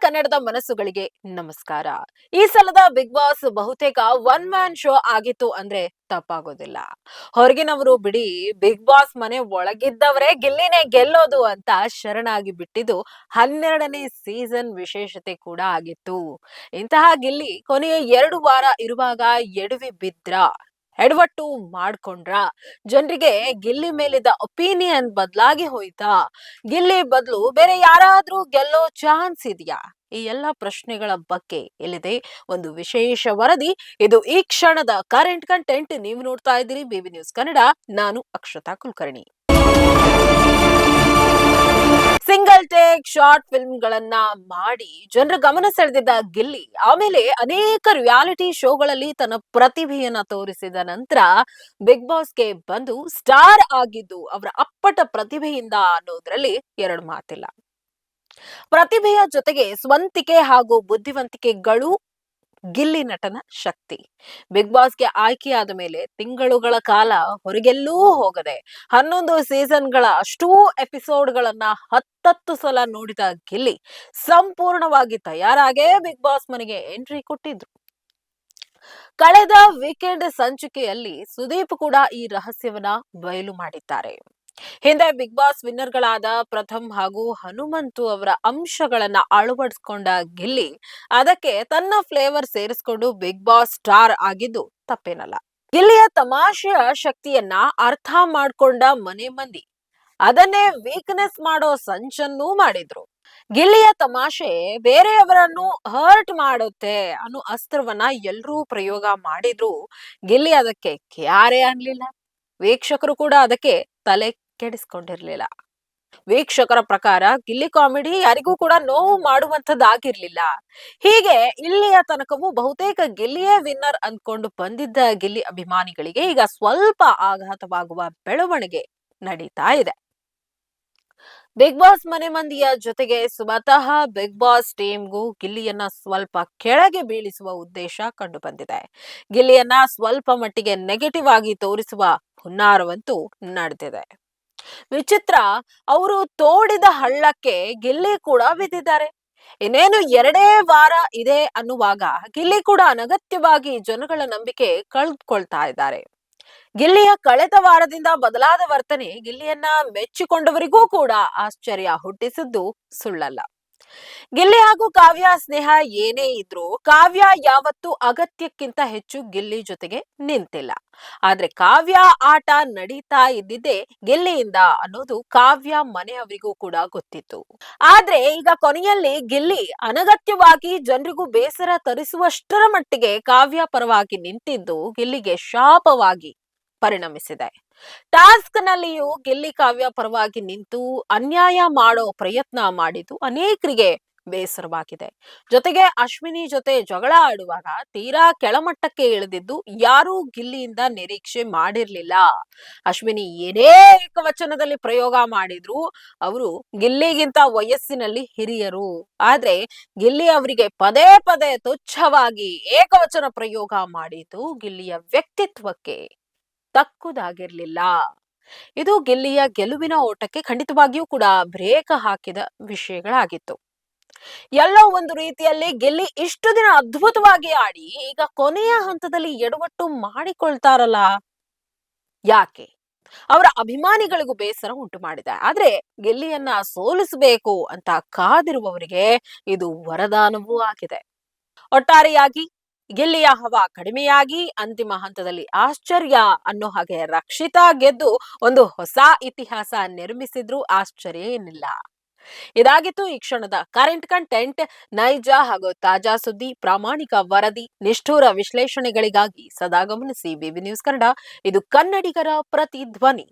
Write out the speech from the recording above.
ಕನ್ನಡದ ಮನಸ್ಸುಗಳಿಗೆ ನಮಸ್ಕಾರ. ಈ ಸಲದ ಬಿಗ್ ಬಾಸ್ ಬಹುತೇಕ ಒನ್ ಮ್ಯಾನ್ ಶೋ ಆಗಿತ್ತು ಅಂದ್ರೆ ತಪ್ಪಾಗೋದಿಲ್ಲ. ಹೊರಗಿನವರು ಬಿಡಿ, ಬಿಗ್ ಬಾಸ್ ಮನೆ ಒಳಗಿದ್ದವರೇ ಗಿಲ್ಲಿನೇ ಗೆಲ್ಲೋದು ಅಂತ ಶರಣಾಗಿ ಬಿಟ್ಟಿದ್ದು 12ನೇ ಸೀಸನ್ ವಿಶೇಷತೆ ಕೂಡ ಆಗಿತ್ತು. ಇಂತಹ ಗಿಲ್ಲಿ ಕೊನೆಯ 2 ವಾರ ಇರುವಾಗ ಎಡವಿ ಬಿದ್ರ, ಎಡವಟ್ಟು ಮಾಡ್ಕೊಂಡ್ರ, ಜನರಿಗೆ ಗಿಲ್ಲಿ ಮೇಲಿದ್ದ ಒಪಿನಿಯನ್ ಬದಲಾಗಿ ಹೋಯ್ತಾ, ಗಿಲ್ಲಿ ಬದಲು ಬೇರೆ ಯಾರಾದ್ರೂ ಗೆಲ್ಲೋ ಚಾನ್ಸ್ ಇದೆಯಾ? ಈ ಎಲ್ಲ ಪ್ರಶ್ನೆಗಳ ಬಗ್ಗೆ ಇಲ್ಲಿದೆ ಒಂದು ವಿಶೇಷ ವರದಿ. ಇದು ಈ ಕ್ಷಣದ ಕರೆಂಟ್ ಕಂಟೆಂಟ್. ನೀವು ನೋಡ್ತಾ ಇದ್ದೀರಿ ಬಿಬಿ ನ್ಯೂಸ್ ಕನ್ನಡ. ನಾನು Akshata Kulkarni. Single take short film ಗಳನ್ನ ಮಾಡಿ ಜನರ ಗಮನ ಸೆಳೆದಿದ್ದ ಗಿಲ್ಲಿ ಆಮೇಲೆ ಅನೇಕ ರಿಯಾಲಿಟಿ ಶೋಗಳಲ್ಲಿ ತನ್ನ ಪ್ರತಿಭೆಯನ್ನ ತೋರಿಸಿದ ನಂತರ ಬಿಗ್ ಬಾಸ್ಗೆ ಬಂದು ಸ್ಟಾರ್ ಆಗಿದ್ದು ಅವರ ಅಪ್ಪಟ ಪ್ರತಿಭೆಯಿಂದ ಅನ್ನೋದ್ರಲ್ಲಿ ಎರಡು ಮಾತಿಲ್ಲ. ಪ್ರತಿಭೆಯ ಜೊತೆಗೆ ಸ್ವಂತಿಕೆ ಹಾಗೂ ಬುದ್ಧಿವಂತಿಕೆಗಳು ಗಿಲ್ಲಿ ನಟನ ಶಕ್ತಿ. ಬಿಗ್ ಬಾಸ್ಗೆ ಆಯ್ಕೆಯಾದ ಮೇಲೆ ತಿಂಗಳುಗಳ ಕಾಲ ಹೊರಗೆಲ್ಲೂ ಹೋಗದೆ 11 ಸೀಸನ್ಗಳ ಅಷ್ಟೂ ಎಪಿಸೋಡ್ಗಳನ್ನ ಹತ್ತತ್ತು ಸಲ ನೋಡಿದ ಗಿಲ್ಲಿ ಸಂಪೂರ್ಣವಾಗಿ ತಯಾರಾಗೇ ಬಿಗ್ ಬಾಸ್ ಮನೆಗೆ ಎಂಟ್ರಿ ಕೊಟ್ಟಿದ್ರು. ಕಳೆದ ವೀಕೆಂಡ್ ಸಂಚಿಕೆಯಲ್ಲಿ ಸುದೀಪ್ ಕೂಡ ಈ ರಹಸ್ಯವನ್ನ ಬಯಲು ಮಾಡಿದ್ದಾರೆ. ಹಿಂದೆ ಬಿಗ್ ಬಾಸ್ ವಿನ್ನರ್ ಗಳಾದ ಪ್ರಥಮ್ ಹಾಗೂ ಹನುಮಂತು ಅವರ ಅಂಶಗಳನ್ನ ಅಳವಡಿಸಿಕೊಂಡ ಗಿಲ್ಲಿ ಅದಕ್ಕೆ ತನ್ನ ಫ್ಲೇವರ್ ಸೇರಿಸಿಕೊಂಡು ಬಿಗ್ ಬಾಸ್ ಸ್ಟಾರ್ ಆಗಿದ್ದು ತಪ್ಪೇನಲ್ಲ. ಗಿಲ್ಲಿಯ ತಮಾಷೆಯ ಶಕ್ತಿಯನ್ನ ಅರ್ಥ ಮಾಡ್ಕೊಂಡ ಮನೆ ಮಂದಿ ಅದನ್ನೇ ವೀಕ್ನೆಸ್ ಮಾಡೋ ಸಂಚನ್ನೂ ಮಾಡಿದ್ರು. ಗಿಲ್ಲಿಯ ತಮಾಷೆ ಬೇರೆಯವರನ್ನು ಹರ್ಟ್ ಮಾಡುತ್ತೆ ಅನ್ನೋ ಅಸ್ತ್ರವನ್ನ ಎಲ್ರೂ ಪ್ರಯೋಗ ಮಾಡಿದ್ರು. ಗಿಲ್ಲಿ ಅದಕ್ಕೆ ಕ್ಯಾರೇ ಅನ್ಲಿಲ್ಲ. ವೀಕ್ಷಕರು ಕೂಡ ಅದಕ್ಕೆ ತಲೆ ಕೆಡಿಸ್ಕೊಂಡಿರ್ಲಿಲ್ಲ. ವೀಕ್ಷಕರ ಪ್ರಕಾರ ಗಿಲ್ಲಿ ಕಾಮಿಡಿ ಯಾರಿಗೂ ಕೂಡ ನೋವು ಮಾಡುವಂತದ್ದಾಗಿರ್ಲಿಲ್ಲ. ಹೀಗೆ ಇಲ್ಲಿಯ ತನಕವೂ ಬಹುತೇಕ ಗಿಲ್ಲಿಯೇ ವಿನ್ನರ್ ಅಂದ್ಕೊಂಡು ಬಂದಿದ್ದ ಗಿಲ್ಲಿ ಅಭಿಮಾನಿಗಳಿಗೆ ಈಗ ಸ್ವಲ್ಪ ಆಘಾತವಾಗುವ ಬೆಳವಣಿಗೆ ನಡೀತಾ ಇದೆ. ಬಿಗ್ ಬಾಸ್ ಮನೆ ಮಂದಿಯ ಜೊತೆಗೆ ಸ್ವತಃ ಬಿಗ್ ಬಾಸ್ ಟೀಮ್ಗೂ ಗಿಲ್ಲಿಯನ್ನ ಸ್ವಲ್ಪ ಕೆಳಗೆ ಬೀಳಿಸುವ ಉದ್ದೇಶ ಕಂಡು ಬಂದಿದೆ. ಗಿಲ್ಲಿಯನ್ನ ಸ್ವಲ್ಪ ಮಟ್ಟಿಗೆ ನೆಗೆಟಿವ್ ಆಗಿ ತೋರಿಸುವ ಹುನ್ನಾರವಂತೂ ನಡೆದಿದೆ. ವಿಚಿತ್ರ, ಅವರು ತೋಡಿದ ಹಳ್ಳಕ್ಕೆ ಗಿಲ್ಲಿ ಕೂಡ ಬಿದ್ದಿದ್ದಾರೆ. ಇನ್ನೇನು 2 ವಾರ ಇದೆ ಅನ್ನುವಾಗ ಗಿಲ್ಲಿ ಕೂಡ ಅನಗತ್ಯವಾಗಿ ಜನಗಳ ನಂಬಿಕೆ ಕಳೆದುಕೊಳ್ತಾ ಇದ್ದಾರೆ. ಗಿಲ್ಲಿಯ ಕಳೆದ ವಾರದಿಂದ ಬದಲಾದ ವರ್ತನೆ ಗಿಲ್ಲಿಯನ್ನ ಮೆಚ್ಚಿಕೊಂಡವರಿಗೂ ಕೂಡ ಆಶ್ಚರ್ಯ ಹುಟ್ಟಿಸಿದ್ದು ಸುಳ್ಳಲ್ಲ. ಗಿಲ್ಲಿ ಹಾಗೂ ಕಾವ್ಯ ಸ್ನೇಹ ಏನೇ ಇದ್ರೂ ಕಾವ್ಯ ಯಾವತ್ತೂ ಅಗತ್ಯಕ್ಕಿಂತ ಹೆಚ್ಚು ಗಿಲ್ಲಿ ಜೊತೆಗೆ ನಿಂತಿಲ್ಲ. ಆದ್ರೆ ಕಾವ್ಯ ಆಟ ನಡೀತಾ ಇದ್ದಿದ್ದೇ ಗಿಲ್ಲಿಯಿಂದ ಅನ್ನೋದು ಕಾವ್ಯ ಮನೆಯವರಿಗೂ ಕೂಡ ಗೊತ್ತಿತ್ತು. ಆದ್ರೆ ಈಗ ಕೊನೆಯಲ್ಲಿ ಗಿಲ್ಲಿ ಅನಗತ್ಯವಾಗಿ ಜನರಿಗೂ ಬೇಸರ ತರಿಸುವಷ್ಟರ ಮಟ್ಟಿಗೆ ಕಾವ್ಯ ಪರವಾಗಿ ನಿಂತಿದ್ದು ಗಿಲ್ಲಿಗೆ ಶಾಪವಾಗಿ ಪರಿಣಮಿಸಿದೆ. ಟಾಸ್ಕ್ ನಲ್ಲಿಯೂ ಗಿಲ್ಲಿ ಕಾವ್ಯ ಪರವಾಗಿ ನಿಂತು ಅನ್ಯಾಯ ಮಾಡೋ ಪ್ರಯತ್ನ ಮಾಡಿದ್ದು ಅನೇಕರಿಗೆ ಬೇಸರವಾಗಿದೆ. ಜೊತೆಗೆ ಅಶ್ವಿನಿ ಜೊತೆ ಜಗಳ ಆಡುವಾಗ ತೀರಾ ಕೆಳಮಟ್ಟಕ್ಕೆ ಇಳಿದಿದ್ದು ಯಾರೂ ಗಿಲ್ಲಿಯಿಂದ ನಿರೀಕ್ಷೆ ಮಾಡಿರ್ಲಿಲ್ಲ. ಅಶ್ವಿನಿ ಏನೇ ಏಕವಚನದಲ್ಲಿ ಪ್ರಯೋಗ ಮಾಡಿದ್ರು ಅವರು ಗಿಲ್ಲಿಗಿಂತ ವಯಸ್ಸಿನಲ್ಲಿ ಹಿರಿಯರು. ಆದ್ರೆ ಗಿಲ್ಲಿ ಅವರಿಗೆ ಪದೇ ಪದೇ ತುಚ್ಛವಾಗಿ ಏಕವಚನ ಪ್ರಯೋಗ ಮಾಡಿದ್ದು ಗಿಲ್ಲಿಯ ವ್ಯಕ್ತಿತ್ವಕ್ಕೆ ತಕ್ಕುದಾಗಿರ್ಲಿಲ್ಲ. ಇದು ಗಿಲ್ಲಿಯ ಗೆಲುವಿನ ಓಟಕ್ಕೆ ಖಂಡಿತವಾಗಿಯೂ ಕೂಡ ಬ್ರೇಕ್ ಹಾಕಿದ ವಿಷಯಗಳಾಗಿತ್ತು. ಎಲ್ಲೋ ಒಂದು ರೀತಿಯಲ್ಲಿ ಗಿಲ್ಲಿ ಇಷ್ಟು ದಿನ ಅದ್ಭುತವಾಗಿ ಆಡಿ ಈಗ ಕೊನೆಯ ಹಂತದಲ್ಲಿ ಎಡವಟ್ಟು ಮಾಡಿಕೊಳ್ತಾರಲ್ಲ, ಯಾಕೆ? ಅವರ ಅಭಿಮಾನಿಗಳಿಗೂ ಬೇಸರ ಉಂಟು ಮಾಡಿದೆ. ಆದ್ರೆ ಗಿಲ್ಲಿಯನ್ನ ಸೋಲಿಸಬೇಕು ಅಂತ ಕಾದಿರುವವರಿಗೆ ಇದು ವರದಾನವೂ ಆಗಿದೆ. ಒಟ್ಟಾರೆಯಾಗಿ ಗಿಲ್ಲಿಯ ಹವಾ ಕಡಿಮೆಯಾಗಿ ಅಂತಿಮ ಹಂತದಲ್ಲಿ ಆಶ್ಚರ್ಯ ಅನ್ನೋ ಹಾಗೆ ರಕ್ಷಿತಾ ಗೆದ್ದು ಒಂದು ಹೊಸ ಇತಿಹಾಸ ನಿರ್ಮಿಸಿದ್ರು ಆಶ್ಚರ್ಯ ಏನಿಲ್ಲ. ಇದಾಗಿತ್ತು ಈ ಕ್ಷಣದ ಕರೆಂಟ್ ಕಂಟೆಂಟ್. ನೈಜ ಹಾಗೂ ತಾಜಾ ಸುದ್ದಿ, ಪ್ರಾಮಾಣಿಕ ವರದಿ, ನಿಷ್ಠುರ ವಿಶ್ಲೇಷಣೆಗಳಿಗಾಗಿ ಸದಾ ಗಮನಿಸಿ ಬಿಬಿ ನ್ಯೂಸ್ ಕನ್ನಡ. ಇದು ಕನ್ನಡಿಗರ ಪ್ರತಿಧ್ವನಿ.